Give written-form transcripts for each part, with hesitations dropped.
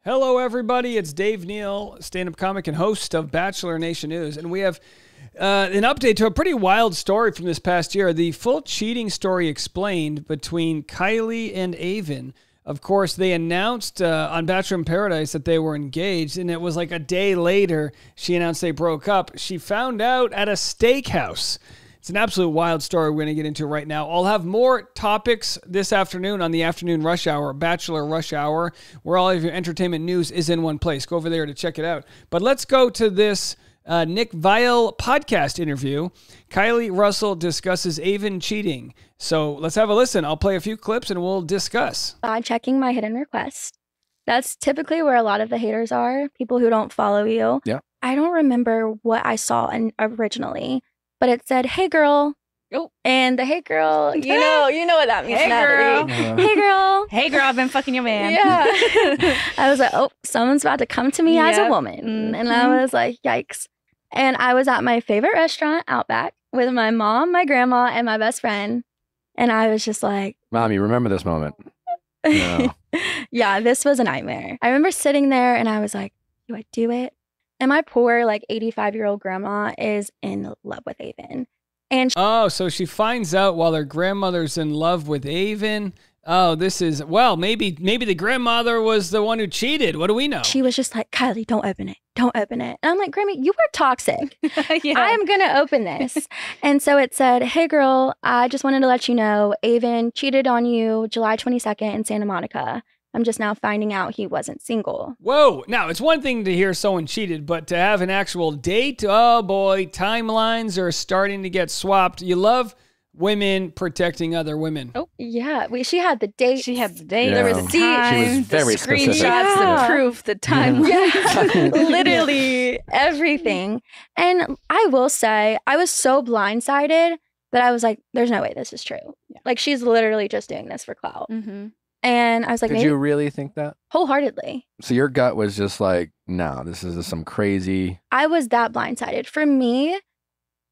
Hello, everybody. It's Dave Neal, stand-up comic and host of Bachelor Nation News. And we have an update to a pretty wild story from this past year. The full cheating story explained between Kylee and Avon. Of course, they announced on Bachelor in Paradise that they were engaged, and it was like a day later she announced they broke up. She found out at a steakhouse. It's an absolute wild story we're going to get into right now. I'll have more topics this afternoon on the Afternoon Rush Hour, Bachelor Rush Hour, where all of your entertainment news is in one place. Go over there to check it out. But let's go to this Nick Viall podcast interview. Kylee Russell discusses Avon cheating. So let's have a listen. I'll play a few clips and we'll discuss. Checking my hidden requests. That's typically where a lot of the haters are, people who don't follow you. Yeah. I don't remember what I saw originally. But it said, "Hey girl." Oh, and the "Hey girl," you know what that means. Hey girl. Hey girl. Hey girl, I've been fucking your man. Yeah. I was like, oh, someone's about to come to me as a woman. And I was like, yikes. And I was at my favorite restaurant, Outback, with my mom, my grandma, and my best friend. And I was just like, Mom, you remember this moment? No. Yeah, this was a nightmare. I remember sitting there and I was like, do I do it? And my poor, 85-year-old grandma is in love with Avon. And so she finds out while her grandmother's in love with Avon. Oh, this is, well, maybe the grandmother was the one who cheated. What do we know? She was just like, Kylee, don't open it. Don't open it. And I'm like, Grammy, you were toxic. Yeah. I'm going to open this. And so it said, "Hey girl, I just wanted to let you know Avon cheated on you July 22nd in Santa Monica. I'm just now finding out he wasn't single." Whoa. Now, it's one thing to hear someone cheated, but to have an actual date, oh boy, timelines are starting to get swapped. You love women protecting other women. Oh, yeah. She had the date. She had the date, Yeah. the receipt, She was very the specific. screenshots, the proof, the time. Yeah. Literally everything. And I will say, I was so blindsided that I was like, there's no way this is true. Yeah. Like, she's literally just doing this for clout. Mm-hmm. And I was like, Did maybe you really think that? wholeheartedly. So your gut was just like, no, this is some crazy. I was that blindsided. For me,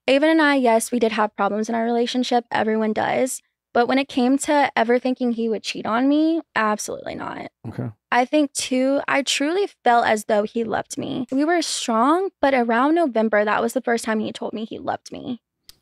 Avon and I, yes, we did have problems in our relationship. Everyone does. But when it came to ever thinking he would cheat on me, absolutely not. Okay. I think, too, I truly felt as though he loved me. We were strong, but around November, that was the first time he told me he loved me.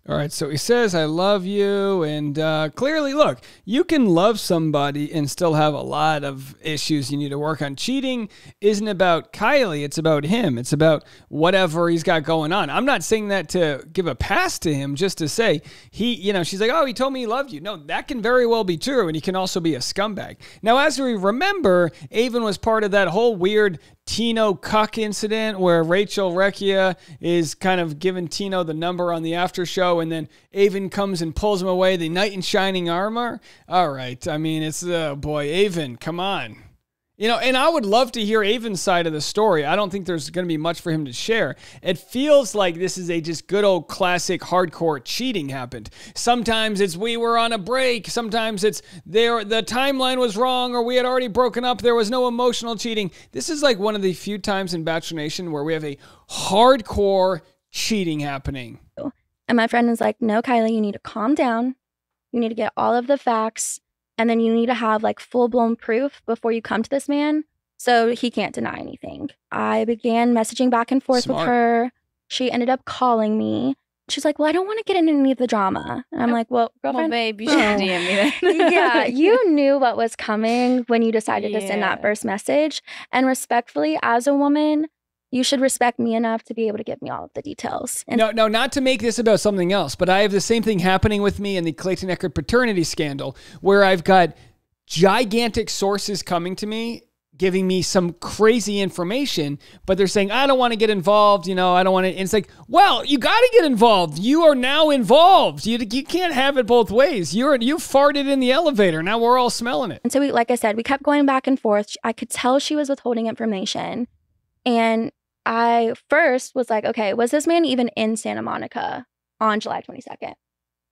All right, so he says, "I love you," and clearly, look, you can love somebody and still have a lot of issues you need to work on. Cheating isn't about Kylee, it's about him. It's about whatever he's got going on. I'm not saying that to give a pass to him, just to say, she's like, "Oh, he told me he loved you." No, that can very well be true, and he can also be a scumbag. Now, as we remember, Avon was part of that whole weird Tino cuck incident where Rachel Recchia is kind of giving Tino the number on the after show, and then Avon comes and pulls him away, the knight in shining armor. All right. I mean, it's, boy, Avon, come on. And I would love to hear Avon's side of the story. I don't think there's going to be much for him to share. It feels like this is a just good old classic hardcore cheating happened. Sometimes it's we were on a break. Sometimes it's the timeline was wrong or we had already broken up. There was no emotional cheating. This is like one of the few times in Bachelor Nation where we have a hardcore cheating happening. And my friend is like, "No, Kylee, you need to calm down. You need to get all of the facts. And then you need to have full-blown proof before you come to this man so he can't deny anything." I began messaging back and forth with her. She ended up calling me. She's like, "Well, I don't want to get into any of the drama." And I'm like, well, girlfriend. Well, babe, you should DM me then. Yeah, you knew what was coming when you decided to send that first message. And respectfully, as a woman, you should respect me enough to be able to give me all of the details. And no, not to make this about something else, but I have the same thing happening with me in the Clayton Echard paternity scandal, where I've got gigantic sources coming to me, giving me some crazy information, but they're saying, "I don't want to get involved, I don't want to." And it's like, well, you got to get involved. You are now involved. You can't have it both ways. You farted in the elevator. Now we're all smelling it. And so like I said, we kept going back and forth. I could tell she was withholding information. And I first was like, okay, was this man even in Santa Monica on July 22nd?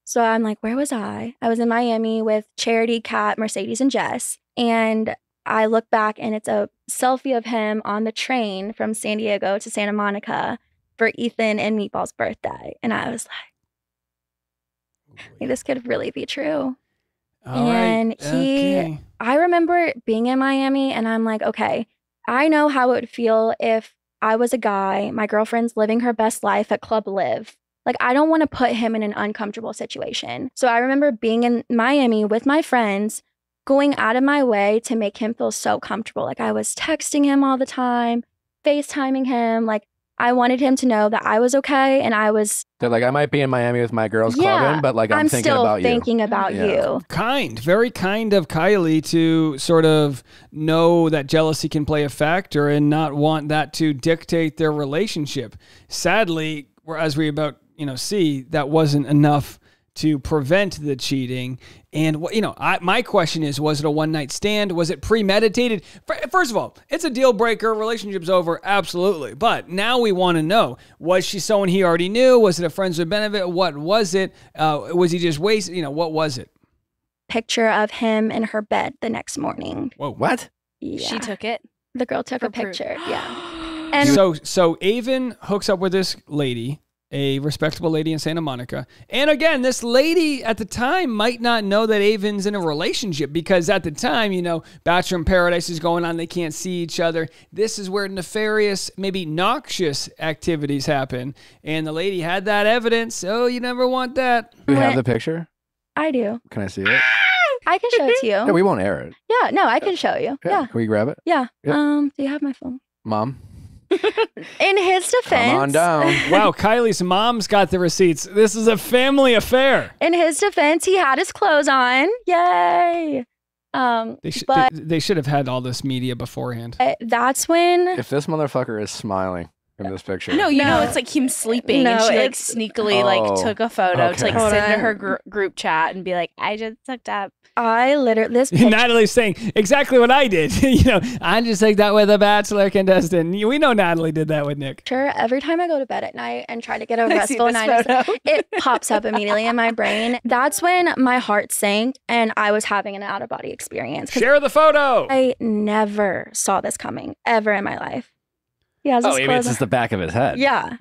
So I'm like, where was I? I was in Miami with Charity, Kat, Mercedes, and Jess. And I look back and it's a selfie of him on the train from San Diego to Santa Monica for Ethan and Meatball's birthday. And I was like, this could really be true. All right. I remember being in Miami and I'm like, okay, I know how it would feel if I was a guy, my girlfriend's living her best life at Club Live. Like, I don't want to put him in an uncomfortable situation. So I remember being in Miami with my friends, going out of my way to make him feel so comfortable. Like, I was texting him all the time, FaceTiming him. Like, I wanted him to know that I was okay and I was. They're like, I might be in Miami with my girls clubbing, but like I'm thinking still about thinking about you. Very kind of Kylee to sort of know that jealousy can play a factor and not want that to dictate their relationship. Sadly, as we about see, that wasn't enough to prevent the cheating. And my question is, was it a one-night stand? Was it premeditated? First of all, it's a deal breaker. Relationship's over, absolutely. But now we want to know, was she someone he already knew? Was it a friends with benefit? What was it? Was he just wasted? What was it? Picture of him in her bed the next morning. Whoa, what? Yeah. She took it? The girl took a picture. Yeah. And so Avon hooks up with this lady, a respectable lady in Santa Monica. And again, this lady at the time might not know that Avon's in a relationship because at the time, Bachelor in Paradise is going on. They can't see each other. This is where nefarious, maybe noxious activities happen. And the lady had that evidence. Oh, you never want that. Do you have the picture? I do. Can I see it? I can show it to you. Yeah, we won't air it. Yeah, no, I can show you. Yeah. Can we grab it? Yeah. Yep. Do you have my phone? Mom? In his defense. Come on down. Wow, Kylie's mom's got the receipts. This is a family affair. In his defense, he had his clothes on. Yay. They should have had all this media beforehand. That's when. If this motherfucker is smiling in this picture. No, it's like him sleeping, and she like sneakily took a photo to like send to her group chat and be like, I just hooked up. This picture. Natalie's saying exactly what I did. I just like that with a Bachelor contestant. We know Natalie did that with Nick. Sure. Every time I go to bed at night and try to get a restful night, it pops up immediately in my brain. That's when my heart sank and I was having an out-of-body experience. Share the photo. I never saw this coming ever in my life. Yeah. It's just the back of his head. Yeah.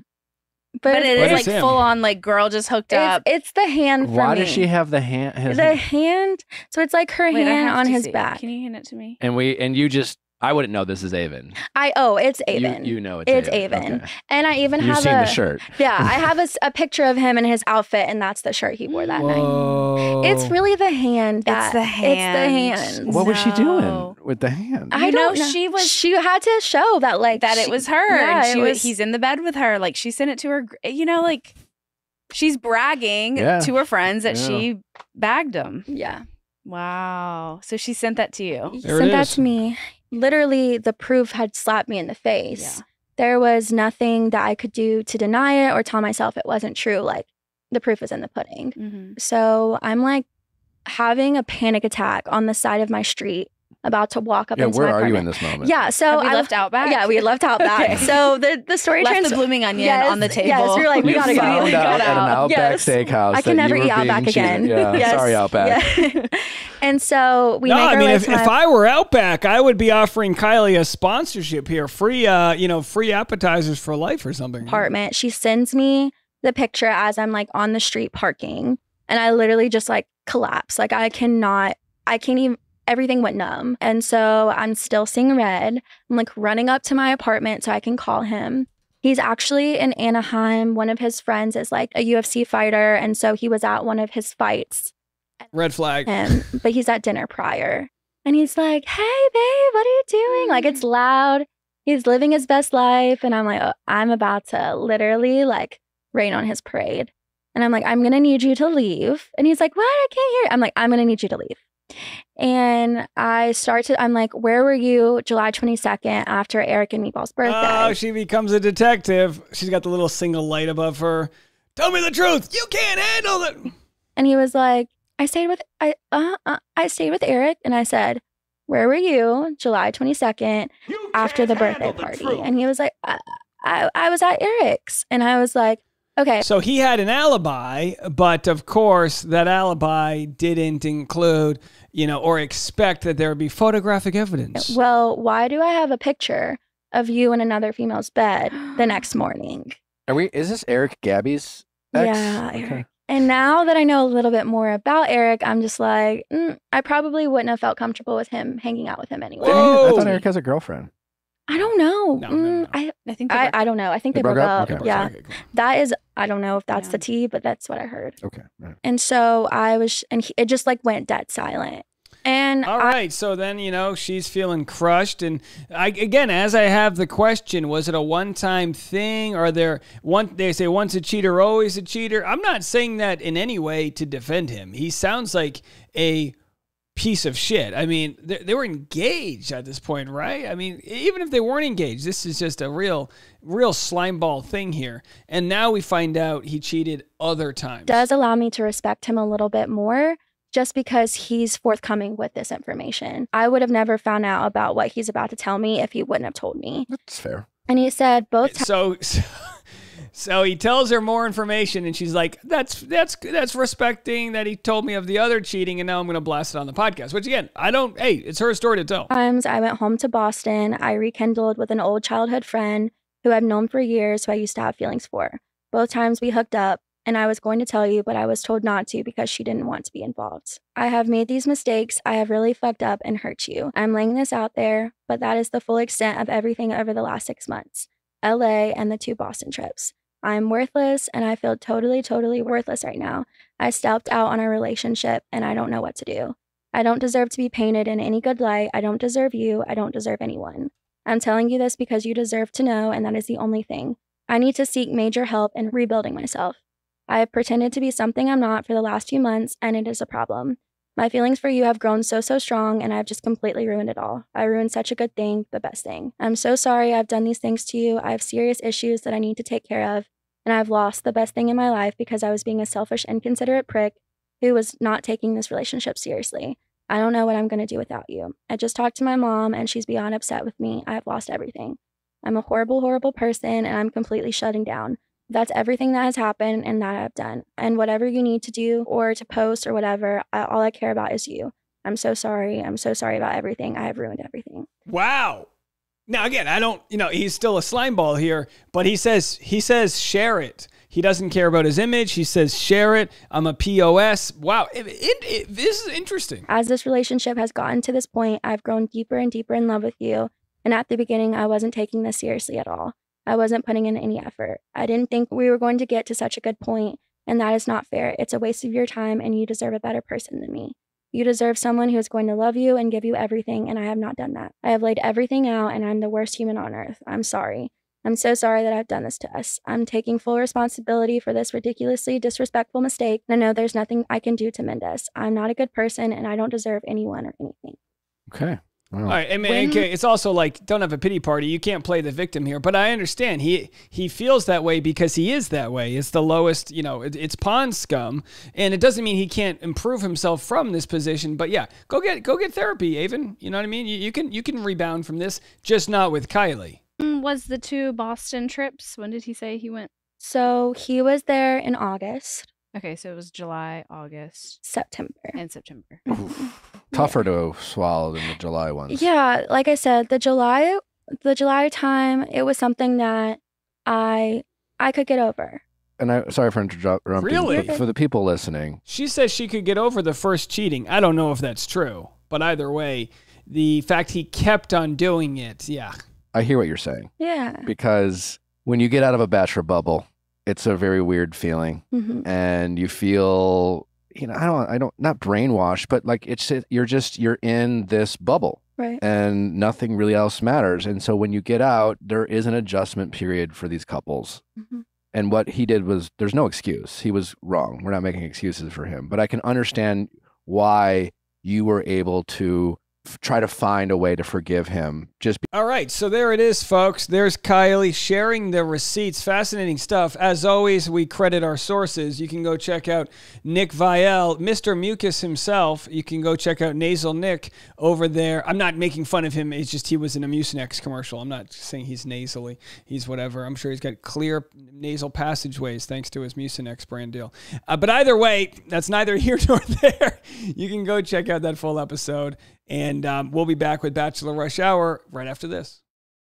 But it is like full on, like, girl just hooked up. It's the hand for me. Why does she have the hand? The hand. So it's like her hand on his back. Can you hand it to me? And you just, I wouldn't know this is Avon. It's Avon. You know it's Avon. Okay. And I even have You've seen the shirt. Yeah, I have a picture of him in his outfit, and that's the shirt he wore that night. It's really the hand. It's the hand. It's the hand. What was she doing with the hand? I don't know. She had to show that it was her. Yeah, and he's in the bed with her. Like, she sent it to her. Like, she's bragging to her friends that she bagged him. Yeah. Wow. So she sent that to you. Sent that to me. Literally, the proof had slapped me in the face. Yeah. There was nothing that I could do to deny it or tell myself it wasn't true. Like, the proof is in the pudding. Mm-hmm. So I'm like having a panic attack on the side of my street, about to walk up into my apartment. Where are you in this moment? Yeah, so I left Outback. Yeah, we left Outback. Okay. So the story left the blooming onion on the table. Yes, we were like, we gotta go. Found out at an Outback steakhouse. I can never eat Outback again. Yeah, yes. Sorry, Outback. Yeah. And so we. If I were Outback, I would be offering Kylee a sponsorship here, free appetizers for life or something. Apartment. She sends me the picture as I'm like on the street parking, and I literally just like collapse. Like I can't even. Everything went numb. And so I'm still seeing red. I'm like running up to my apartment so I can call him. He's actually in Anaheim. One of his friends is like a UFC fighter. And so he was at one of his fights. Red flag. But he's at dinner prior. And he's like, hey, babe, what are you doing? Like, it's loud. He's living his best life. And I'm like, oh, I'm about to literally like rain on his parade. And I'm like, I'm going to need you to leave. And he's like, what? I can't hear you. I'm like, I'm going to need you to leave. And I'm like, where were you July 22nd after Eric and Meatball's birthday? Oh, she becomes a detective. She's got the little single light above her. Tell me the truth. You can't handle it. And he was like, I stayed with Eric. And I said, where were you July 22nd after the birthday party? And he was like, I was at Eric's. And I was like, okay. So he had an alibi, but of course that alibi didn't include, or expect that there would be photographic evidence. Well, why do I have a picture of you in another female's bed the next morning? Is this Eric Gabby's ex? Yeah. Okay. Eric. And now that I know a little bit more about Eric, I'm just like, I probably wouldn't have felt comfortable with him hanging out with him anyway. I thought Eric has a girlfriend. I don't know. No. I think I don't know. I think they broke up. Okay. Yeah. Okay, cool. That is, I don't know if that's the tea, but that's what I heard. Okay. Right. And so it just like went dead silent. And all right, so then, you know, she's feeling crushed. And again, as I have the question, was it a one-time thing? Or they say once a cheater, always a cheater. I'm not saying that in any way to defend him. He sounds like a piece of shit. I mean, they were engaged at this point, right? I mean, even if they weren't engaged, this is just a real slimeball thing here. And now we find out he cheated other times. Does allow me to respect him a little bit more, just because he's forthcoming with this information. I would have never found out about what he's about to tell me if he wouldn't have told me. That's fair. And he said both times. So he tells her more information, and she's like, that's respecting that he told me of the other cheating, and now I'm going to blast it on the podcast. Which, again, it's her story to tell. Times I went home to Boston. I rekindled with an old childhood friend who I've known for years, who I used to have feelings for. Both times we hooked up. And I was going to tell you, but I was told not to because she didn't want to be involved. I have made these mistakes. I have really fucked up and hurt you. I'm laying this out there, but that is the full extent of everything over the last 6 months. LA and the 2 Boston trips. I'm worthless and I feel totally, totally worthless right now. I stepped out on our relationship and I don't know what to do. I don't deserve to be painted in any good light. I don't deserve you. I don't deserve anyone. I'm telling you this because you deserve to know, and that is the only thing. I need to seek major help in rebuilding myself. I have pretended to be something I'm not for the last few months, and it is a problem. My feelings for you have grown so strong, and I've just completely ruined it all. I ruined such a good thing, the best thing. I'm so sorry I've done these things to you. I have serious issues that I need to take care of, and I've lost the best thing in my life because I was being a selfish, inconsiderate prick who was not taking this relationship seriously. I don't know what I'm going to do without you. I just talked to my mom, and she's beyond upset with me. I have lost everything. I'm a horrible, horrible person, and I'm completely shutting down. That's everything that has happened and that I've done. And whatever you need to do or to post or whatever, all I care about is you. I'm so sorry. I'm so sorry about everything. I have ruined everything. Wow. Now, again, he's still a slimeball here, but he says share it. He doesn't care about his image. He says share it. I'm a POS. Wow. This is interesting. As this relationship has gotten to this point, I've grown deeper and deeper in love with you. And at the beginning, I wasn't taking this seriously at all. I wasn't putting in any effort. I didn't think we were going to get to such a good point, and that is not fair. It's a waste of your time, and you deserve a better person than me. You deserve someone who is going to love you and give you everything, and I have not done that. I have laid everything out, and I'm the worst human on earth. I'm sorry. I'm so sorry that I've done this to us. I'm taking full responsibility for this ridiculously disrespectful mistake, and I know there's nothing I can do to mend us. I'm not a good person, and I don't deserve anyone or anything. Okay. Wow. All right, I mean, okay, it's also like, don't have a pity party. You can't play the victim here, but I understand he feels that way because he is that way. It's the lowest, it's pond scum, and it doesn't mean he can't improve himself from this position. But yeah, go get therapy, Avon. You know what I mean? You can rebound from this, just not with Kylee. Was the 2 Boston trips? When did he say he went? So he was there in August. Okay, so it was July, August, September. and September. Tougher to swallow than the July ones. Yeah, like I said, the July time, it was something that I could get over. And sorry for interrupting. Really? But for the people listening, she says she could get over the first cheating. I don't know if that's true, but either way, the fact he kept on doing it, yeah. I hear what you're saying. Yeah. Because when you get out of a Bachelor bubble, it's a very weird feeling, and you feel, I don't, not brainwashed, but like you're in this bubble, right? And nothing really else matters. And so when you get out, there is an adjustment period for these couples. And what he did was, there's no excuse. He was wrong. We're not making excuses for him, but I can understand why you were able to try to find a way to forgive him. All right, so there it is, folks. There's Kylee sharing the receipts. Fascinating stuff. As always, we credit our sources. You can go check out Nick Viall, Mr. Mucus himself. You can go check out Nasal Nick over there. I'm not making fun of him. It's just he was in a Mucinex commercial. I'm not saying he's nasally. He's whatever. I'm sure he's got clear nasal passageways thanks to his Mucinex brand deal. But either way, that's neither here nor there. You can go check out that full episode. And we'll be back with Bachelor Rush Hour right after this.